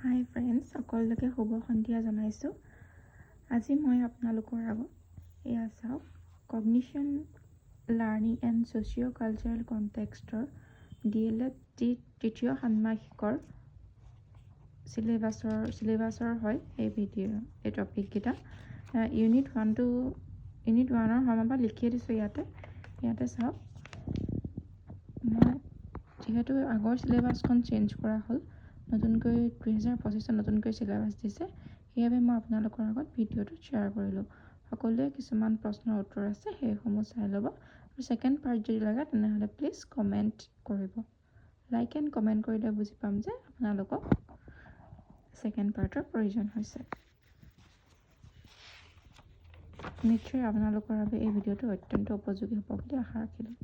হাই friends, সকলোকে শুভ সন্ধিয়া জনাইছোঁ। আজি মই আপোনালোকৰ আগত এয়া চাওক, cognition learning and socio' cultural কনটেক্সটৰ DLED তৃতীয় ষান্মাসিকৰ চিলেবাছৰ হয় এই টপিককেইটা। ইউনিট 1ৰ সমাপ্ত লিখিয়ে দিছোঁ ইয়াতে চাওক। মই যিহেতু আগৰ চিলেবাছখন চেঞ্জ কৰা হ'ল, নতুনকৈ 2025 নতুনকৈ চিলেবাছ দিছে, সেইবাবে মই আপোনালোকৰ আগত ভিডিঅ'টো শ্বেয়াৰ কৰিলোঁ। সকলোৱে কিছুমান প্ৰশ্নৰ উত্তৰ আছে, সেইসমূহ চাই ল'ব। আৰু ছেকেণ্ড পাৰ্ট যদি লাগে তেনেহ'লে প্লিজ কমেণ্ট কৰিব। লাইক এণ্ড কমেণ্ট কৰিলে বুজি পাম যে আপোনালোকক ছেকেণ্ড পাৰ্টৰ প্ৰয়োজন হৈছে। নিশ্চয় আপোনালোকৰ বাবে এই ভিডিঅ'টো অত্যন্ত উপযোগী হ'ব বুলি আশা ৰাখিলোঁ।